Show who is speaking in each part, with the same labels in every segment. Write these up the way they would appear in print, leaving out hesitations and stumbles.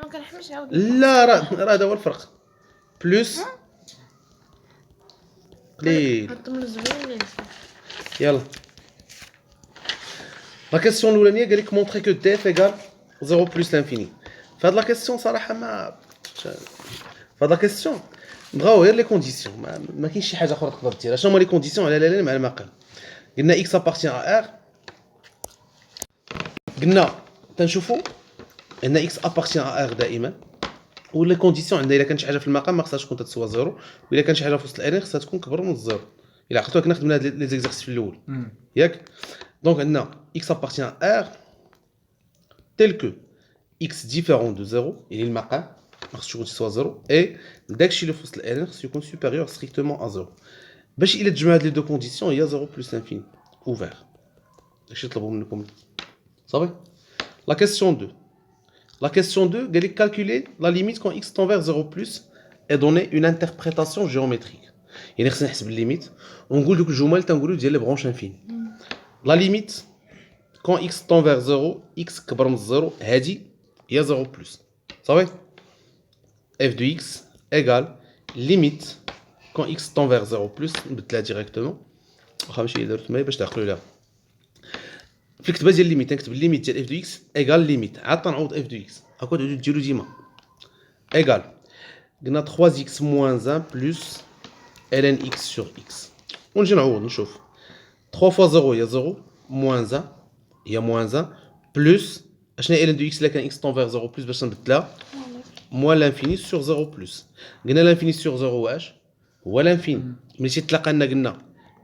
Speaker 1: ما كنحملش عاود
Speaker 2: لا راه هذا هو الفرق بلس قليل.
Speaker 1: حط من الزوين
Speaker 2: يلا لا كيسيون الاولانيه قال لك مونطري كو دي اف ايغال 0 بلس لانفيني. فهاد لا كيسيون صراحه ما فهاد لا كيسيون بغاو غير لي كونديسيون ما كاينش شي حاجه اخرى تقدر ديرها. شنو هما لي كونديسيون على لا مع المقام؟ قلنا اكس ابارتيان ا ار، قلنا تنشوفوا ان اكس ابارتيان ا ار دائما، ولا كونديسيون عندنا الا كانت شي حاجه في المقام ما خصهاش تكون تسوى زيرو، والا كان شي حاجه في وسط الارين خصها تكون كبر من الزيرو. الا عقلتوا كنا خدمنا هاد لي زيكزارسيس في الاول ياك. دونك عندنا اكس ابارتيان ار تيل كو x différent de 0 يعني المقام ما خصش يكون تسوى 0 اي داكشي اللي في وسط الارين خصو يكون supérieur strictement à 0 باش الا تجمع هاد لي دو كونديسيون هي 0 بلس انفيني اوفير. داكشي طلبوا منكم صافي. لا كيسيون 2 La question 2, il calculer la limite quand x tend vers 0 plus et donner une interprétation géométrique. Il faut نحسب limite. On dit que الجمل تنقولوا ديال les branches infinies. La limite quand x tend vers 0, x كبر من 0, هادي هي 0 plus. صافي. f de x égale limite quand x tend vers 0 plus نبدلها directement. واخا ماشي درت معايا باش تعقلوا لها. في الكتابه ديال الليميت نكتب الليميت ديال اف دو اكس ايغال ليميت عاد تنعوض اف دو اكس هاكا تعودوا ديروا ديما ايغال قلنا 3 اكس موان 1 بلس ال ان اكس سور اكس ونجي نعوض نشوف 3 فوا 0 هي 0 موان 1 هي موان 1 بلس اشنا ال ان دو اكس الا كان اكس طون فيغ 0 بلس باش نبدلها موان لانفيني سور 0 بلس. قلنا لانفيني سور 0 واش هو لانفيني ملي تيتلاقى لنا قلنا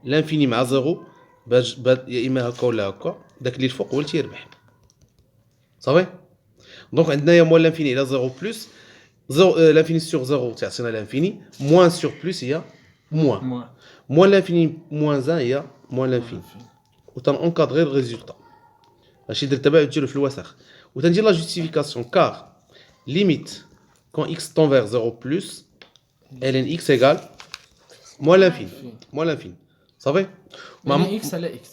Speaker 2: لانفيني مع 0 يا اما هكا ولا هكا داك اللي الفوق هو اللي تيربح صافي. دونك عندنا يا موان لانفيني الى 0 بلس 0 لانفيني سور 0 تعطينا لانفيني موان سور بلس هي موان موان لانفيني موان 1 هي موان لانفيني وتن اونكادري الريزولتا ماشي درت تبع ديرو في الوسخ وتندير لا جوستيفيكاسيون كار ليميت كون اكس طون فيغ 0 بلس ال ان اكس ايغال موان لانفيني صافي.
Speaker 3: ما اكس على اكس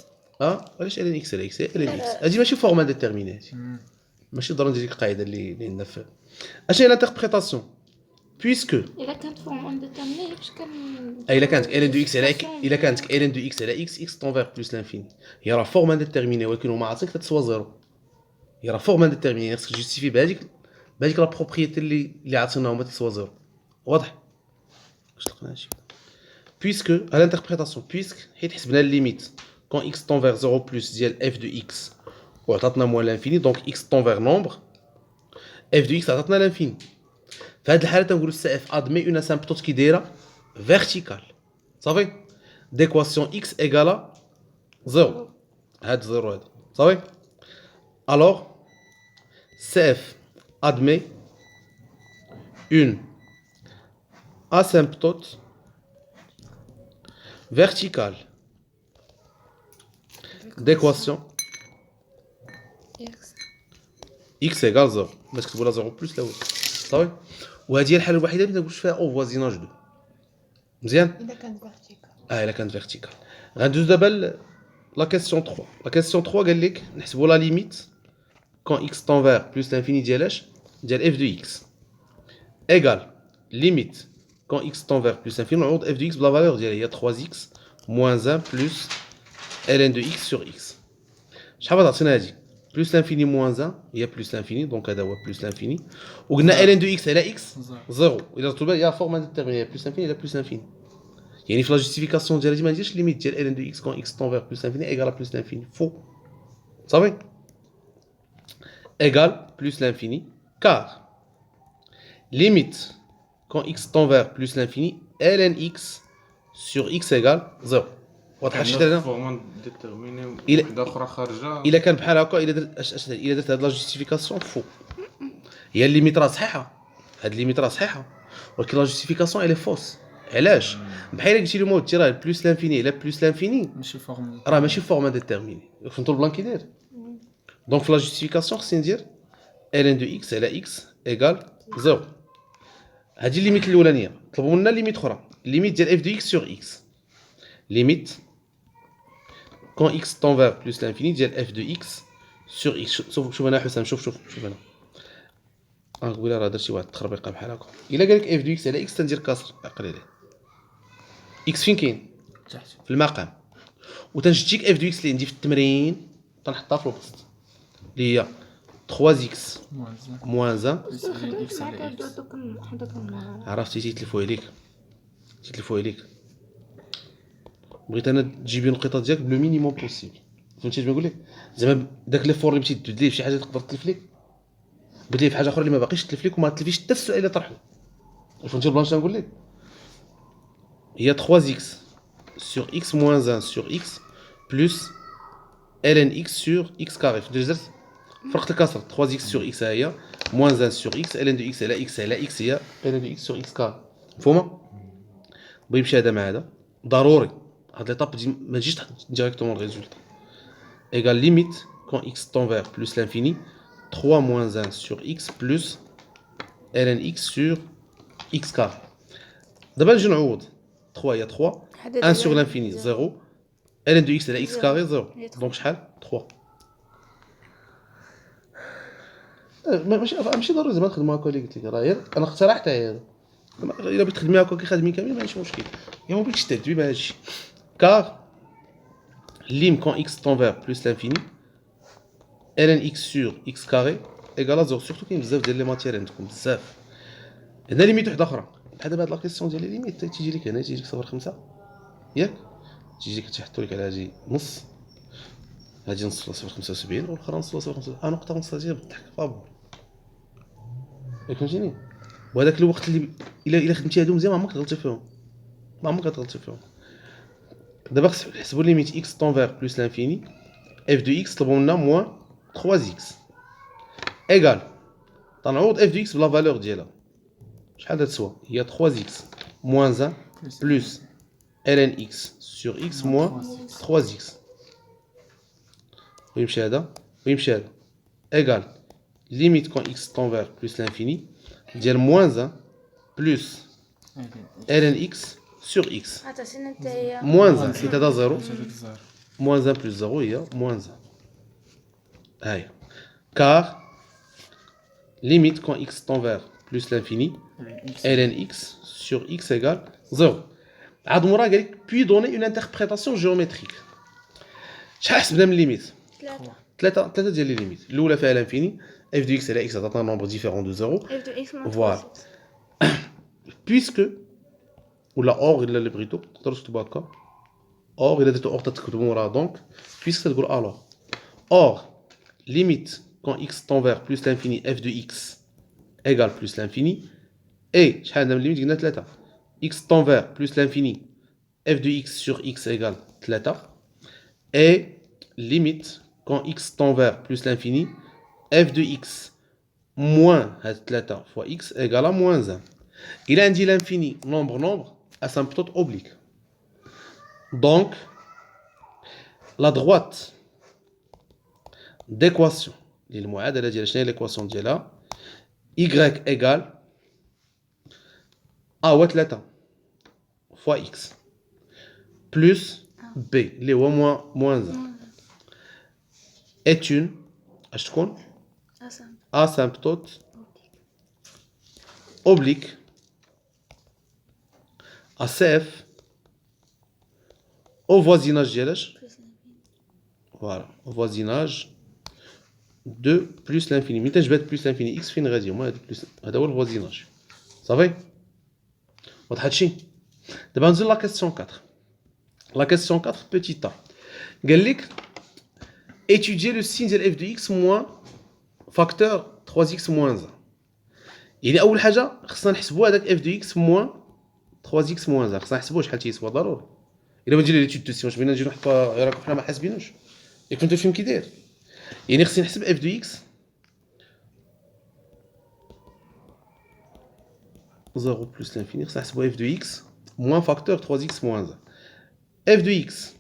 Speaker 2: علاش ال ان اكس على اكس ال ان اكس هادي ماشي فورما ديتيرميني هادي ماشي ضروري ندير القاعده اللي عندنا في اش هي لانتربريتاسيون بويسكو
Speaker 1: الا كانت فورما ديتيرميني باش كان
Speaker 2: الا كانت ال ان دو اكس على الا كانت ال ان دو اكس على اكس اكس طون فيغ بلس لانفيني هي راه فورما ديتيرميني ولكن هما عاطيك تسوى زيرو هي راه فورما ديتيرميني خصك جوستيفي بهذيك لا بروبريتي اللي عاطينا هما تسوى زيرو واضح واش لقنا هادشي بويسكو على لانتربريتاسيون بويسك حيت حسبنا الليميت quand x tend vers 0 plus ديال f de x وعطاتنا موان لانفيني دونك x tend vers nombre f de x عطاتنا لانفيني. في هذه الحاله تنقولوا السي اف ادمي اون اسامبتوت كي دايره فيرتيكال صافي ديكواسيون x ايغالا 0 هاد 0 هادي صافي. الوغ سي اف ادمي اون اسامبتوت verticale d'équation x égale 0 باش كتبوا لها 0 بلس الاول صافي. وهذه هي الحاله الوحيده اللي ما تقولش فيها او فوازيناج دو مزيان
Speaker 1: اذا كانت فيرتيكال
Speaker 2: الا كانت فيرتيكال. غندوز دابا لا كيسيون 3 لا كيسيون 3 قال لك نحسبوا لا ليميت كون x طون فيغ بلس لانفيني ديالاش ديال f de x ايغال ليميت quand x tend vers plus l'infini, on f de x, la valeur il y a 3x moins 1 plus ln de x sur x. شحال تعطينا هذه plus l'infini moins 1 هي plus l'infini donc هذا هو plus l'infini وقلنا ln de x على x 0 الا طلبنا هي فورما ديتيرميني plus l'infini الى plus l'infini يعني في لا جوستيفيكاسيون ديال هذه ما نديرش ليميت ديال ln de x quand x tend vers plus l'infini égale à plus l'infini faux صافي égale plus l'infini car limite quand x tend vers plus l'infini, ln x sur x égale 0. واضح شي درنا
Speaker 3: فورما ديتيرميني
Speaker 2: إلا-
Speaker 3: وحده اخرى خارجه
Speaker 2: الا كان بحال هكا الا درت هاد لا جوستيفيكاسيون فو هي الليميت راه صحيحه هاد الليميت راه صحيحه ولكن لا جوستيفيكاسيون اي فوس علاش بحال قلتي لي مو راه بلس لانفيني لا بلس لانفيني
Speaker 3: ماشي فورما
Speaker 2: راه ماشي فورما ديتيرميني فهمتوا البلان كي داير دونك في لا جوستيفيكاسيون خصني ندير ln دو اكس على اكس ايغال 0 هذه الليميت الاولانيه. طلبوا لنا ليميت اخرى ليميت ديال اف دو اكس سور اكس ليميت كون اكس طون فيغ بلس لانفيني ديال اف دو اكس سور اكس. شوف انا حسام شوف انا قبيله راه درتي واحد التخربيقه بحال هكا الا قال لك اف دو اكس على اكس تندير كسر عقل عليه اكس فين كاين
Speaker 3: تحت
Speaker 2: في المقام وتنشديك اف دو اكس اللي عندي في التمرين تنحطها في الوسط اللي هي 3 اكس موان 1
Speaker 3: بس على اكس على اكس
Speaker 2: عرفتي تيتلفوا عليك بغيت انا تجيبي النقيطه ديالك بلو مينيموم بوسيبل فهمتي اش بنقول لك زعما داك لي فور اللي مشيت تبدل ليه شي حاجه تقدر تلف لك بدل ليه في حاجه اخرى اللي ما باقيش تلف لك وما تلفيش حتى السؤال اللي طرحه فهمتي البلان نقول لك هي 3 اكس sur x moins 1 sur x plus ln x sur x carré فهمتي درت فرقت الكسر 3 x sur x هي moins 1 sur x ln de x على x على x هي ln de x sur x carré مفهومه بغي يمشي هذا مع هذا ضروري هاد ليطاب ما تجيش تحط ديريكتومون الريزولتا égal limite quand x tend vers plus l'infini 3 moins 1 sur x plus ln x sur x carré دابا نجي نعوض 3 هي 3 1 sur l'infini 0 ln de x على x carré 0 دونك شحال 3 ماشي ضروري زعما نخدموا هكا اللي قلت لك راه غير انا اقترحتها هي الا بغيت تخدمي هكا كي خادمين كاملين ماشي مشكل يا ما بغيتش تدوي بهذا الشيء car lim quand x tend vers plus l'infini ln x sur x carré égale à 0 surtout كاين بزاف ديال لي ماتير عندكم بزاف هنا ليميت وحده اخرى بحال دابا هاد لا كيسيون ديال ليميت تيجي لك هنا تيجي لك 0.5 ياك تيجي لك تيحطوا لك على هادي نص هادي نص ولا 0.75 والاخرى نص ولا 0.75 نقطه ونص هادي بالضحك فابور ياك فهمتيني وهذاك الوقت اللي الا خدمتي هادو مزيان ما عمرك غلطتي فيهم دابا خصك نحسبوا ليميت x tend vers plus l'infini f de x طلبوا لنا moins 3x égal تنعوض f de x بلا فالور ديالها شحال تسوى هي 3x moins 1 plus ln x sur x moins 3x ويمشي هذا égal limite quand x tend vers plus l'infini ديال moins 1 plus ln x sur x
Speaker 1: حتى سين انت هي
Speaker 2: moins 1 حيت هذا 0
Speaker 3: 0
Speaker 2: moins 1 plus 0 هي moins 1 هاي car limite quand x tend vers plus l'infini ln x sur x égale 0 عاد مورا قال لك puis donner une interprétation géométrique شحال حسبنا من ليميت ثلاثه ديال لي ليميت الاولى فيها لانفيني f de x على x عطاتنا نومبر ديفيرون دو 0
Speaker 1: اف دو اكس
Speaker 2: فوالا puisque ولا اور الا اللي بغيتو تقدروا تكتبوا هكا اور الا درتو اور تكتبوا موراها دونك puisque تقول alors or limite quand x tend vers plus l'infini f de x égale plus l'infini et شحال عندنا من ليميت قلنا 3 x tend vers plus l'infini f de x sur x égale 3 et limite quand x tend vers plus l'infini f de x moins 3 fois x égale à moins 1 il a dit l'infini nombre asymptote oblique donc la droite d'équation للمعادله ديال شنو هي ليكواسيون ديالها y égale a هو 3 fois x plus b اللي هو moins 1 est une اش تكون asymptote oblique à CF au voisinage ديالاش voilà au voisinage de plus l'infini ملي تنجبد plus l'infini x فين غادي هما بلس هذا هو الفوازيناج صافي واضح هادشي دابا نزيد لا كيسيون 4 لا كيسيون 4 بوتيت ا قال لك étudier le signe ديال f de x moins facteur 3x moins 1 يعني اول حاجه خصنا نحسبوا هذاك f de x moins 3x moins 1 خصنا نحسبوا شحال تيسوى ضروري الا ما ندير ليتود دو سي واش بغينا نجي نحطها غير هكا حنا ما حاسبينوش ياك انت فين كيداير يعني خصني نحسب f de x 0 plus l'infini خصنا نحسبوا f de x moins facteur 3x moins 1 f de x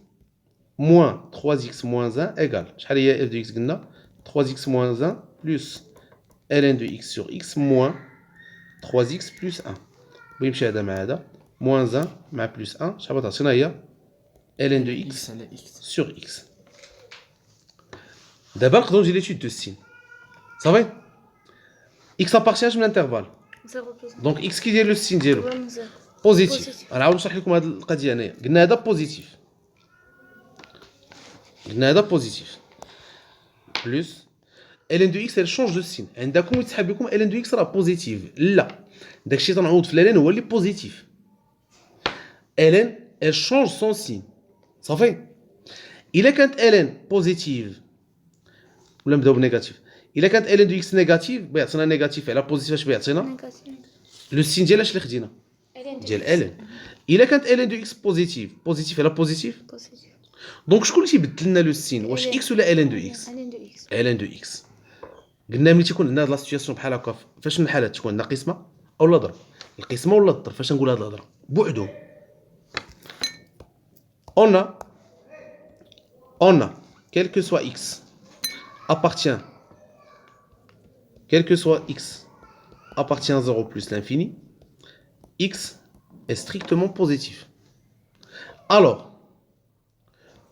Speaker 2: moins 3x moins 1 égale شحال هي f de x قلنا 3x moins 1 plus ln de x sur x moins 3x plus 1 ويمشي هذا مع هذا moins 1 مع plus 1 شحال تعطينا هي ln de x
Speaker 3: على اكس
Speaker 2: sur x دابا نقدروا ندير ليتود دو سين صافي x appartient من l'intervalle. دونك x كي داير لو سين ديالو بوزيتيف. انا عاود نشرح لكم هذه القضيه هنايا. قلنا هذا بوزيتيف، قلنا هذا بوزيتيف بلس ln دو x elle change de signe. عندكم يتسحب لكم ln دو x راه بوزيتيف. لا، داكشي تنعوض في ln هو اللي بوزيتيف. ln elle change son signe. صافي. الا كانت ln بوزيتيف ولا نبداو بنيجاتيف. الا كانت ln دو x نيجاتيف بيعطينا نيجاتيف على بوزيتيف. اش بيعطينا؟ لو سين ديال اش اللي خدينا ديال ln. الا كانت ln دو x بوزيتيف بوزيتيف على بوزيتيف، دونك شكون اللي تيبدل لنا لو سين؟ واش x ولا ln دو x؟ ln دو x. قلنا ملي تيكون عندنا هاد لا سيتوياسيون بحال هكا، فاش من الحالات تكون عندنا قسمه اولا ضرب. القسمه ولا الضرب فاش نقول هاد الهضره بوحدهم on a quel que soit x appartient quel que soit x appartient à 0 plus l'infini, x est strictement positif. Alors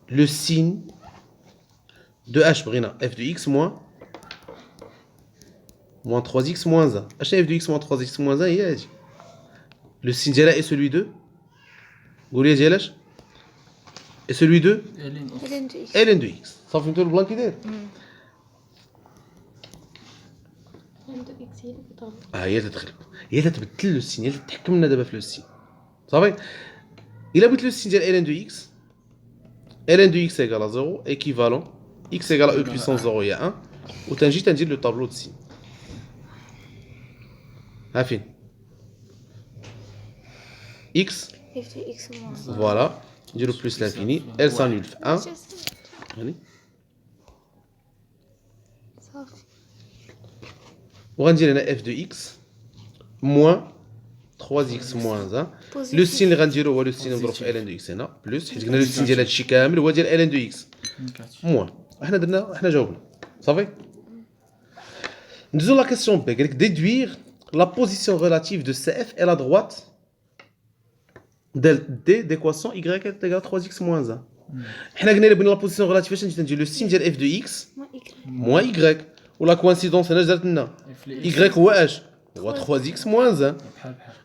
Speaker 2: le signe de h بغينا f de x moins 3x moins 1. h f de x moins 3x moins 1 هي هادي. Le signe ديالها est celui de قولي ديالاش et celui de ln de x. صافي فهمتوا البلان كي داير. هي تتغلب، هي تتبدل لو سين، هي تتحكم لنا دابا في لو سين. صافي. الا بغيت لو سين ديال ln دو x ln دو x égale à 0 équivalent x égale à e puissance 0 هي 1 وتنجي تندير لو طابلو دو سين. ها فين x voilà نديرو بلس l'infini elle s'annule في 1 هاني
Speaker 1: صافي.
Speaker 2: وغندير هنا f de x moins 3x moins 1. لو سين اللي غنديرو هو لو سين مضروب في ln دو x هنا بلس، حيت قلنا لو سين ديال هادشي كامل هو ديال ln دو x موان. حنا درنا، حنا جاوبنا صافي. ندوزو لا كيسيون بي. قالك déduire la position relative de CF est la droite d d'équation y est égale à 3x moins 1. حنا قلنا الا بغينا لا بوزيسيون ريلاتيف اش ندير لو سين ديال f de x moins y ولا كوانسيدونس هنا جات لنا y هو اش هو 3x moins 1.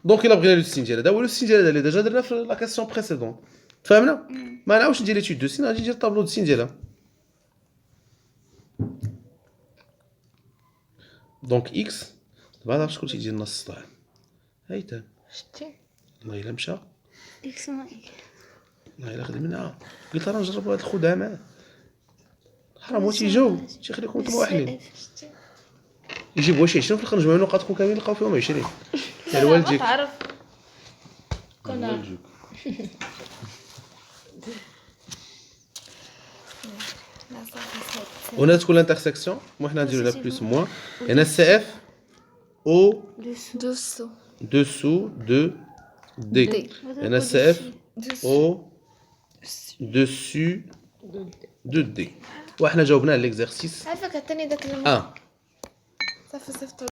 Speaker 2: دونك الا بغينا لو سين ديال هذا هو لو سين ديال هذا اللي ديجا درنا في لا كيسيون بريسيدون. تفهمنا؟ ما نعاودش ندير ليتود دو سين، غادي ندير الطابلو دو سين ديالها. دونك x دابا عرفت شكون تيجي لنا السطح. هايتا
Speaker 1: شتي
Speaker 2: والله الا مشى
Speaker 1: اكس ما
Speaker 2: والله الا خدمنا. قلت راه نجربوا هاد الخدامه حرام هو تيجاوب تيخليكم نتوما واحدين يجيبوا شي 20 في الاخر نجمعوا نقاطكم كاملين نلقاو فيهم 20. يا والديك
Speaker 1: تعرف كنا
Speaker 2: هنا تكون الانترسيكسيون وحنا نديرو لا بلس موان. هنا سي اف او dessous de D. هنا سي اف او dessus de D. وحنا جاوبنا على ليكزارسيس
Speaker 4: عارفك عطيني داك
Speaker 2: 1.
Speaker 4: صافي صيفطو